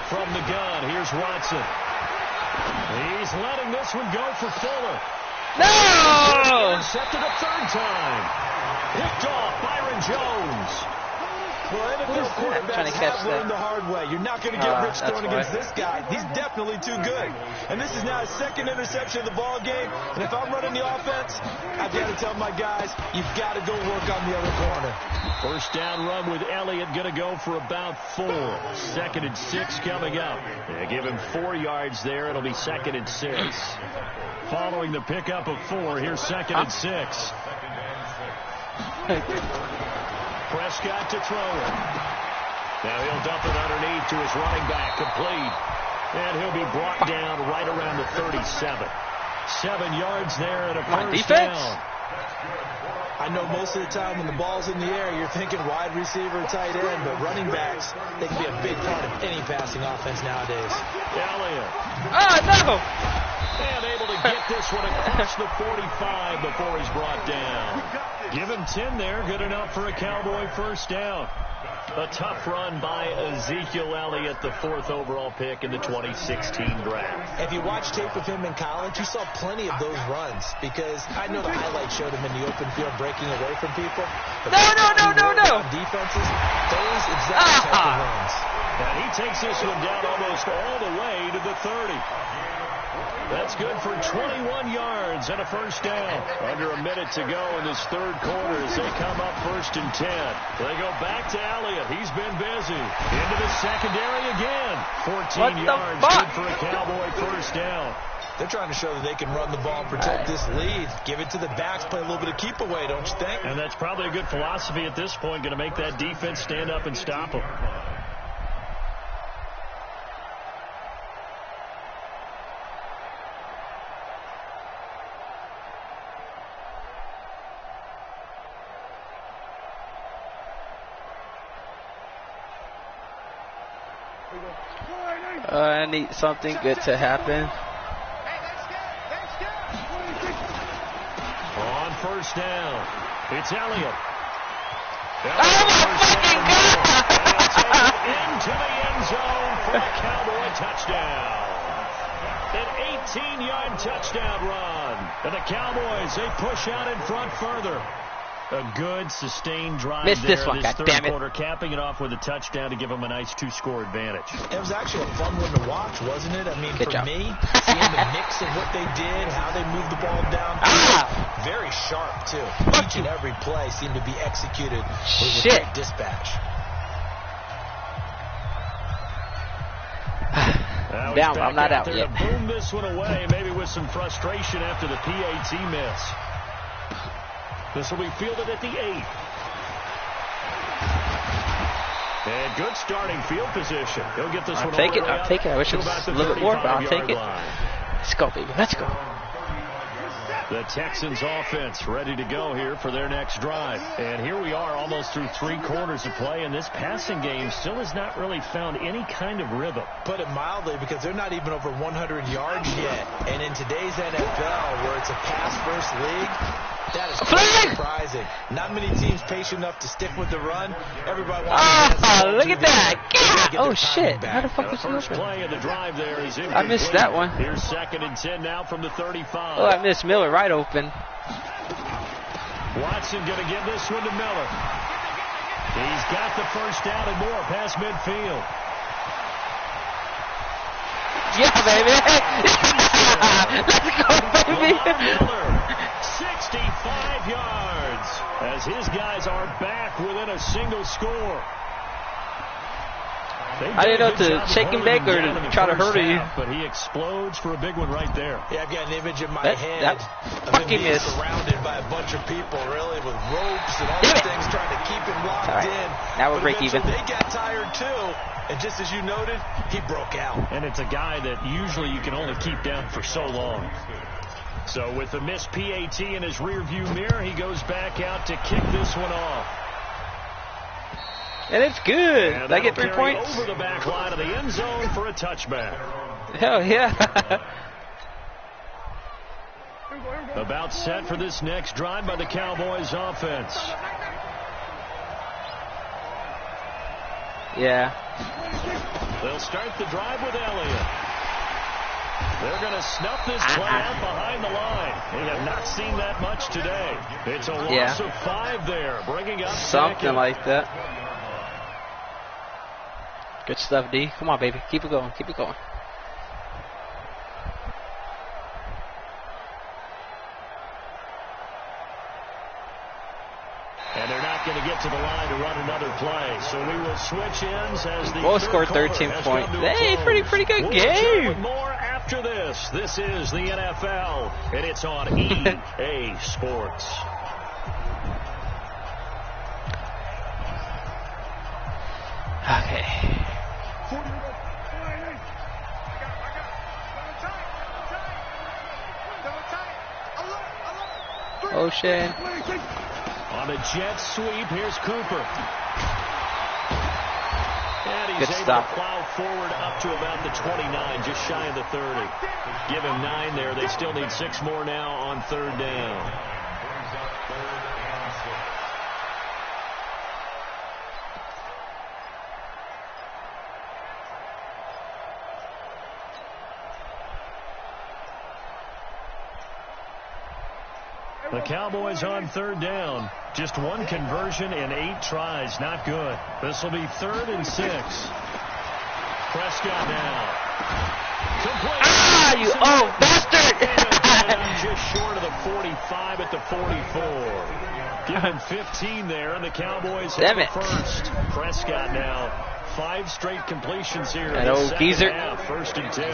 From the gun, here's Watson. He's letting this one go for Fuller. no! Intercepted a 3rd time. Picked off Byron Jones. Well, NFL quarterbacks have learned the hard way. You're not going to get rich throwing against this guy. He's definitely too good. And this is now his second interception of the ball game. And if I'm running the offense, I've got to tell my guys, you've got to go work on the other corner. First down run with Elliott, going to go for about 4. 2nd and 6 coming up. They give him 4 yards there. It'll be 2nd and 6. Following the pickup of 4, here's 2nd and 6. Prescott to throw it. Now he'll dump it underneath to his running back, complete. And he'll be brought down right around the 37. 7 yards there and a first down. I know most of the time when the ball's in the air, you're thinking wide receiver, tight end, but running backs, they can be a big part of any passing offense nowadays. Elliott. Oh, no! And able to get this one across the 45 before he's brought down. Give him 10 there. Good enough for a Cowboy first down. A tough run by Ezekiel Elliott, the 4th overall pick in the 2016 draft. If you watch tape of him in college, you saw plenty of those runs because I know the highlights showed him in the open field breaking away from people. No! Defenses, those exact type of runs. And he takes this one down almost all the way to the 30. That's good for 21 yards and a first down. Under a minute to go in this 3rd quarter as they come up 1st and 10. They go back to Elliott. He's been busy. Into the secondary again. 14 yards. Good for a Cowboy first down. They're trying to show that they can run the ball and protect this lead. Give it to the backs, play a little bit of keep away, don't you think? And that's probably a good philosophy at this point. Going to make that defense stand up and stop them. I need something good to happen. On first down, it's Elliott. Oh my fucking God! Into the end zone for a Cowboy touchdown. An 18-yard touchdown run. And the Cowboys, they push out in front further. A good, sustained drive Missed there. this one, God damn it. 3rd quarter, capping it off with a touchdown to give them a nice 2-score advantage. It was actually a fun one to watch, wasn't it? I mean, for me, seeing the mix of what they did, how they moved the ball down, very sharp, too. Each and every play seemed to be executed with great dispatch. Down, I'm not out yet. Boom this one away, maybe with some frustration after the PAT miss. This will be fielded at the 8. And good starting field position. He'll get this one. I'll take it. I wish it was a little bit more, but I'll take it. Let's go, baby. Let's go. The Texans offense ready to go here for their next drive. And here we are almost through 3 quarters of play, and this passing game still has not really found any kind of rhythm. Put it mildly, because they're not even over 100 yards yet. And in today's NFL, where it's a pass-first league, that is quite surprising. Not many teams patient enough to stick with the run. Everybody wants to look at that. Oh, shit. How the fuck was it open? Play of the drive there is I missed that one. Here's 2nd and 10 now from the 35. Oh, I missed Miller right open. Watson going to give this one to Miller. He's got the first down and more past midfield. Yeah, baby. Let's go, baby. Miller, 65 yards as his guys are back within a single score. I didn't know to shake him back or to try to hurt you. But he explodes for a big one right there. Yeah, I've got an image in my head of him being surrounded by a bunch of people, really, with ropes and all these things trying to keep him locked in. Now we're break even. They got tired, too. And just as you noted, he broke out. And it's a guy that usually you can only keep down for so long. So with the missed PAT in his rearview mirror, he goes back out to kick this one off. And it's good. Did I get 3 points? Over the back line of the end zone for a touchback. Hell yeah. About set for this next drive by the Cowboys offense. Yeah. They'll start the drive with Elliott. They're going to snuff this play out behind the line. They have not seen that much today. It's a loss of 5 there, bringing up something second. Like that. Good stuff, D. Come on, baby. Keep it going. Keep it going. And they're not going to get to the line to run another play. So we will switch ends as the both scored 13 points. Hey, pretty good game. More after this. This is the NFL, and it's on EA Sports. Okay. Ocean. On a jet sweep, here's Cooper. And he's able to plow forward up to about the 29, just shy of the 30. Give him 9 there. They still need 6 more now on 3rd down. The Cowboys on 3rd down. Just 1 conversion in 8 tries. Not good. This will be 3rd and 6. Prescott now. Ah, you old bastard! Just short of the 45 at the 44. Give him 15 there, and the Cowboys have the first. Prescott now. 5 straight completions here. That old geezer. 1st and 10.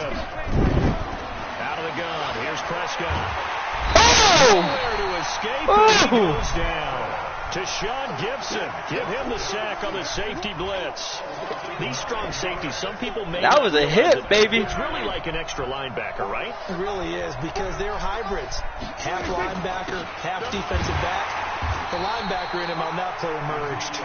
Out of the gun. Here's Prescott. Oh! To escape, and he goes down. To Sean Gibson. Give him the sack on the safety blitz. These strong safeties, some people may... That was a hit, baby. It's really like an extra linebacker, right? It really is, because they're hybrids. Half linebacker, half defensive back. The linebacker in him on that play emerged.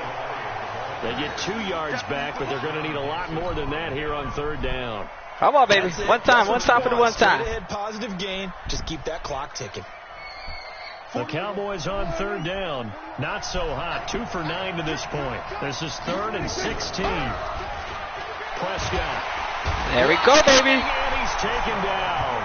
They get 2 yards back, but they're going to need a lot more than that here on 3rd down. Come on, baby. One time for the one time. Ahead, positive gain. Just keep that clock ticking. The Cowboys on 3rd down. Not so hot. 2 for 9 to this point. This is 3rd and 16. Prescott. There we go, baby. And he's taken down.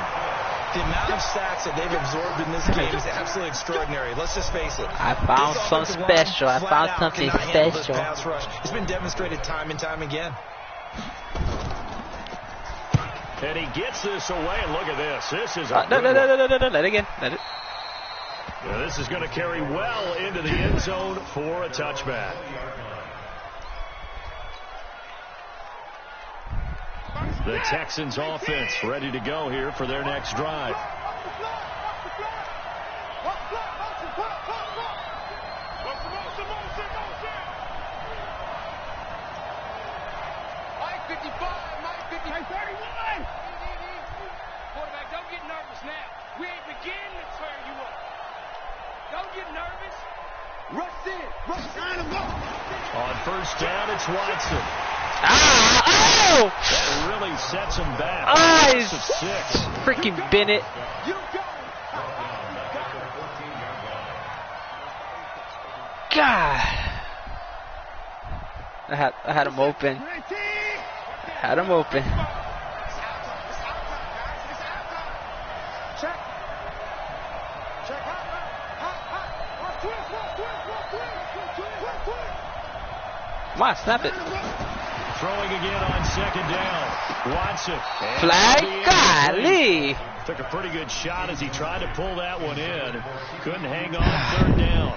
The amount of sacks that they've absorbed in this game is absolutely extraordinary. Let's just face it. I found something special. I found something special. Pass rush. It's been demonstrated time and time again. And he gets this away, and look at this. This is a no. Let it again. Let it. Now this is going to carry well into the end zone for a touchback. The Texans offense ready to go here for their next drive. Quarterback, don't get nervous now. We ain't beginning to turn you up. Don't get nervous. Rush in. On 1st down, it's Watson. Oh! That really sets him back. Eyes. 6. Freaking Bennett. God. I had him open. Had him open. Come on, snap it. Throwing again on 2nd down. Watson. Flag? Golly. Took a pretty good shot as he tried to pull that one in. Couldn't hang on 3rd down.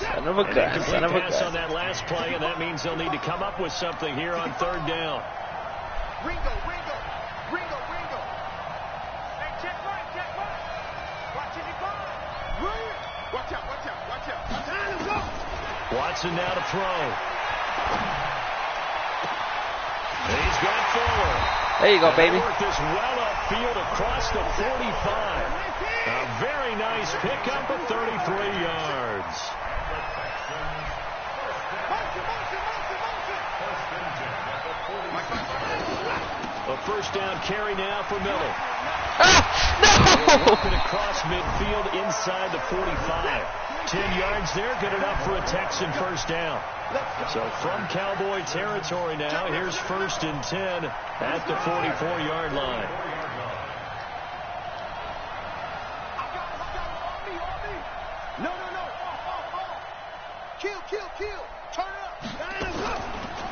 Son of a gun. Son of a pass on gun. that last play, and that means they'll need to come up with something here on 3rd down. Ringo. Hey, check right. Watch it, Watch out. Time to go. Watson now to throw. He's got 4. There you go, baby. Worked this well upfield across the 45. A very nice pickup of 33 yards. A 1st down carry now for Miller. No! Working across midfield inside the 45. 10 yards there, good enough for a Texan 1st down. So from Cowboy territory now, here's 1st and 10 at the 44-yard line. No. Kill. Turn up.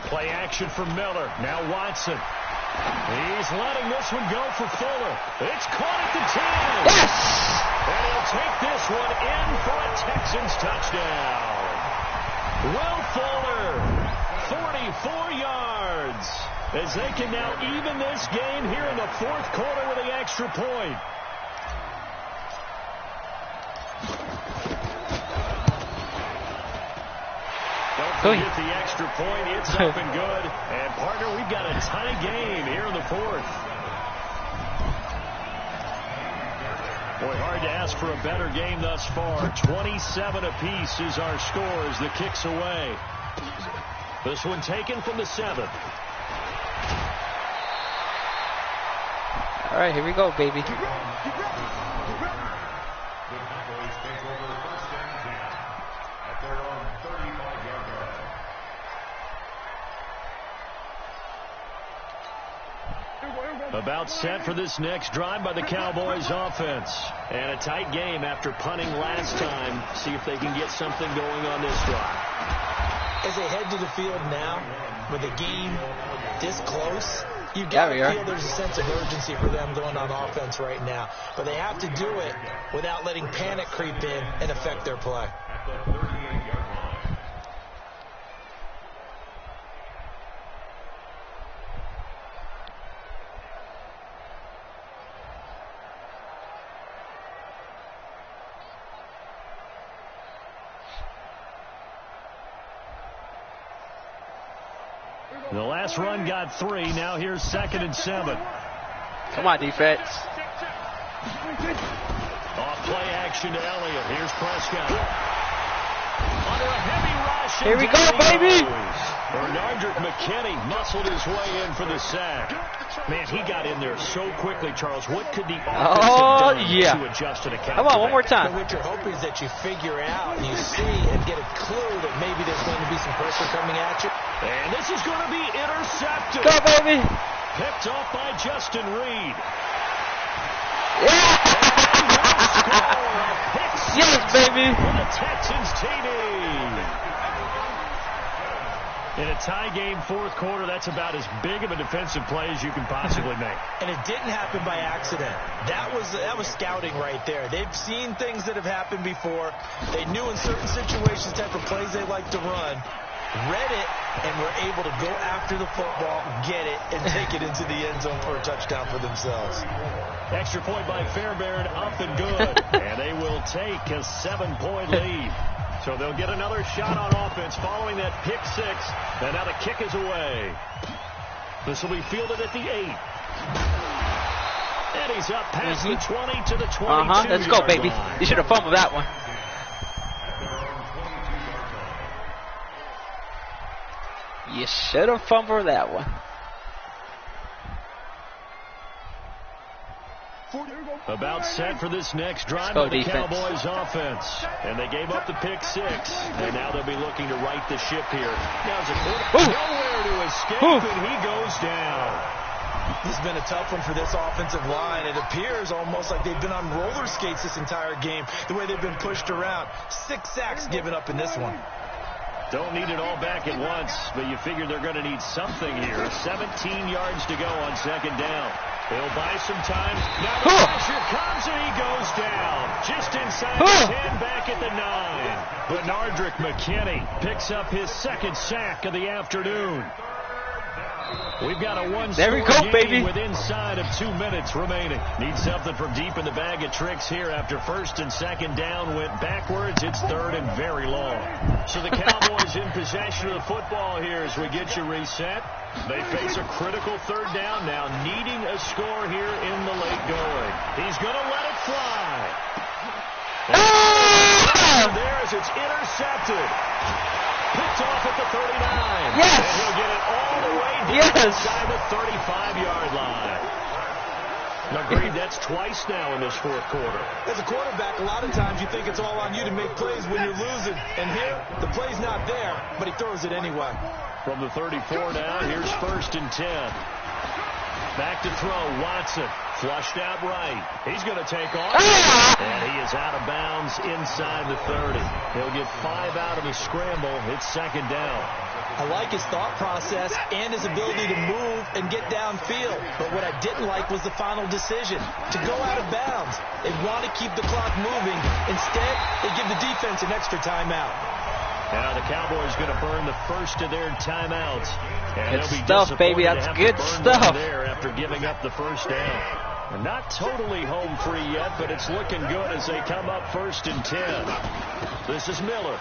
Play action for Miller. Now Watson. He's letting this one go for Fuller. It's caught at the 10. Yes! And he'll take this one in for a Texans touchdown. Will Fuller, 44 yards. As they can now even this game here in the fourth quarter with the extra point. Don't forget the extra point. It's up and good. And, partner, we've got a tie game here in the fourth. Boy, hard to ask for a better game thus far. 27 apiece is our score as the kick's away. This one taken from the 7. All right, here we go, baby. About set for this next drive by the Cowboys offense. And a tight game after punting last time. See if they can get something going on this drive. As they head to the field now, with a game this close, you've got to feel there's a sense of urgency for them going on offense right now. But they have to do it without letting panic creep in and affect their play. The last run got 3. Now here's 2nd and 7. Come on, defense. Off play action to Elliott. Here's Prescott. Under a heavy rush. Here we go, baby. Bernardrick McKinney muscled his way in for the sack. Man, he got in there so quickly, Charles. What could the offense have done to adjust to the counter? Come on, one more time. But what you're hoping is that you figure out and you see and get a clue that maybe there's going to be some pressure coming at you. And this is going to be intercepted. Go, baby. Picked off by Justin Reed. Yeah. Yes, baby. For the Texans TD. In a tie game, fourth quarter, that's about as big of a defensive play as you can possibly make. And it didn't happen by accident. That was scouting right there. They've seen things that have happened before. They knew in certain situations the type of plays they like to run. Read it, and were able to go after the football, get it, and take it into the end zone for a touchdown for themselves. Extra point by Fairbairn, up and good. And they will take a 7-point lead. So they'll get another shot on offense following that pick 6. And now the kick is away. This will be fielded at the 8. And he's up past the 20 to the 22. Let's go, baby. Line. You should have fumbled that one. You should have fumbled that one. About set for this next drive by the Cowboys offense. And they gave up the pick 6. And now they'll be looking to right the ship here. Now's a quarterback nowhere to escape, and he goes down. This has been a tough one for this offensive line. It appears almost like they've been on roller skates this entire game, the way they've been pushed around. 6 sacks given up in this one. Don't need it all back at once, but you figure they're going to need something here. 17 yards to go on 2nd down. They'll buy some time. Now the pressure comes, and he goes down. Just inside the 10, back at the 9. Bernardrick McKinney picks up his 2nd sack of the afternoon. We've got a one-score game with inside of 2 minutes remaining. Need something from deep in the bag of tricks here. After 1st and 2nd down went backwards, it's 3rd and very long. So the Cowboys in possession of the football here as we get you reset. They face a critical 3rd down now, needing a score here in the late going. He's going to let it fly. And there as it's intercepted. Picked off at the 39. Yes. And he'll get it all the way down inside the 35-yard line. Agreed, that's twice now in this fourth quarter. As a quarterback, a lot of times you think it's all on you to make plays when you're losing. And here, the play's not there, but he throws it anyway. From the 34 now, here's 1st and 10. Back to throw, Watson. Flushed out right. He's going to take off. And he is out of bounds inside the 30. He'll get 5 out of the scramble. It's 2nd down. I like his thought process and his ability to move and get downfield. But what I didn't like was the final decision, to go out of bounds. They want to keep the clock moving. Instead, they give the defense an extra timeout. Now the Cowboys going to burn the first of their timeouts. And good stuff, baby. That's good stuff. There after giving up the first down. They're not totally home free yet, but it's looking good as they come up 1st and 10. This is Miller.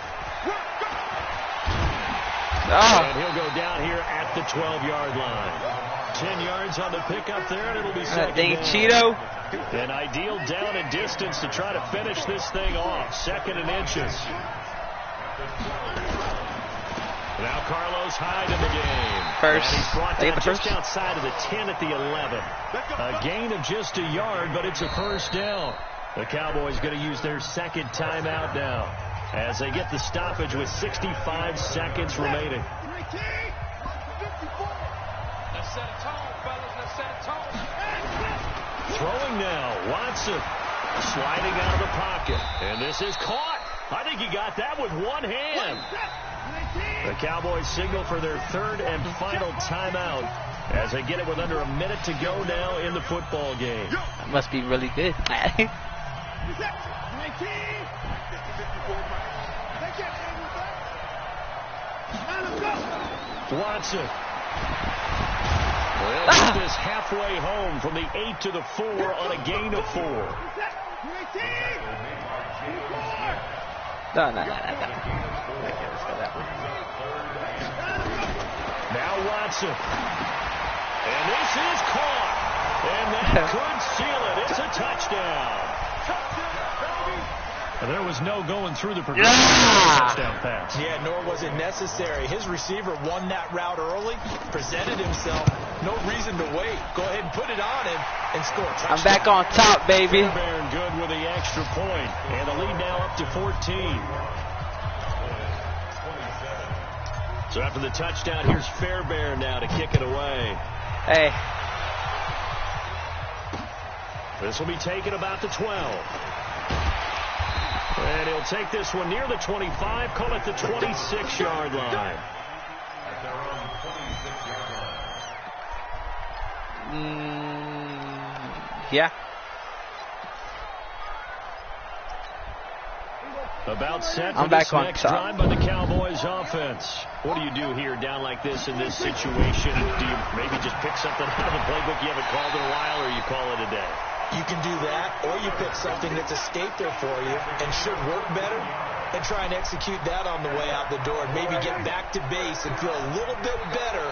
And he'll go down here at the 12-yard line. 10 yards on the pickup there, and it'll be second dang down. Cheeto. An ideal down and distance to try to finish this thing off. 2nd and inches. Now Carlos Hyde in the game. First. And he's brought down just outside of the 10 at the 11. A gain of just a yard, but it's a first down. The Cowboys going to use their 2nd timeout now as they get the stoppage with 65 seconds remaining. Let's set a tone, fellas. Let's set a tone. Throwing now. Watson sliding out of the pocket. And this is caught. I think he got that with one hand. The Cowboys signal for their 3rd and final timeout as they get it with under a minute to go now in the football game. That must be really good. Watson. Well, this halfway home from the 8 to the 4 on a gain of 4. No. Now Watson. And this is caught. And that could seal it. It's a touchdown. And there was no going through the progression of the touchdown pass. Yeah, nor was it necessary. His receiver won that route early, presented himself. No reason to wait. Go ahead and put it on him and score a touchdown. I'm back on top, baby. Fairbairn good with the extra point. And the lead now up to 14. So after the touchdown, here's Fairbairn now to kick it away. Hey. This will be taken about the 12. And he'll take this one near the 25, call it the 26-yard line. Yeah. About set I'm for back this on next top. drive by the Cowboys offense. What do you do here down like this in this situation? Do you maybe just pick something out of the playbook you haven't called in a while, or you call it a day? You can do that, or you pick something that's escaped there for you and should work better, and try and execute that on the way out the door, and maybe get back to base and feel a little bit better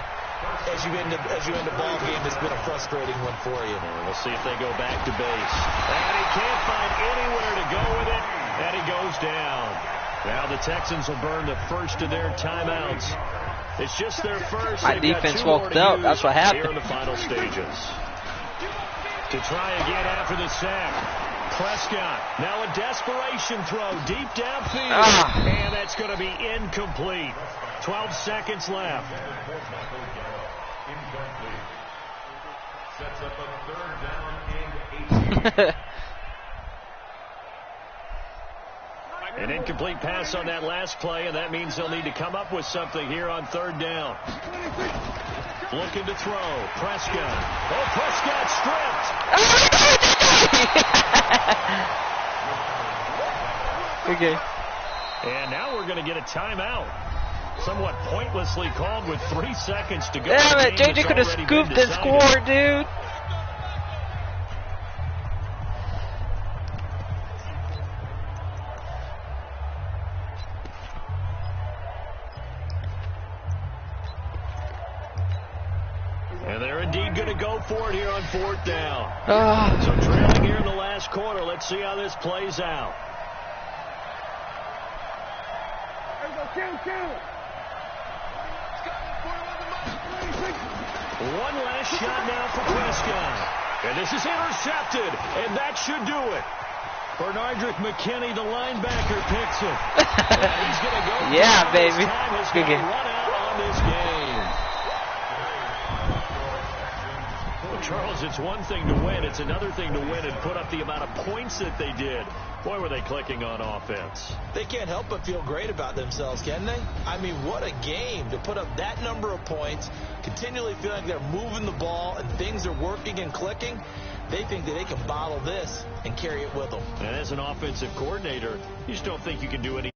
as you end a ball game that's been a frustrating one for you. And we'll see if they go back to base. And he can't find anywhere to go with it, and he goes down. Now the Texans will burn the first of their timeouts. It's just their first. My defense woke up. That's what happened. Here in the final stages. To try again after the sack. Prescott, now a desperation throw deep downfield. And that's going to be incomplete. 12 seconds left. Sets up a 3rd down and 18. An incomplete pass on that last play, and that means they'll need to come up with something here on 3rd down. Looking to throw. Prescott. Oh, Prescott stripped. Okay. And now we're going to get a timeout. Somewhat pointlessly called with 3 seconds to go. Damn it, JJ could have scooped and scored, dude. And they're indeed going to go for it here on 4th down. So trailing here in the last quarter. Let's see how this plays out. One last shot now for Prescott. And this is intercepted. And that should do it. Bernardrick McKinney, the linebacker, picks it. And he's going to go. Yeah, baby. Good game. Run out on this game. Well, Charles, it's one thing to win. It's another thing to win and put up the amount of points that they did. Boy, were they clicking on offense. They can't help but feel great about themselves, can they? I mean, what a game to put up that number of points, continually feeling like they're moving the ball and things are working and clicking. They think that they can bottle this and carry it with them. And as an offensive coordinator, you just don't think you can do anything.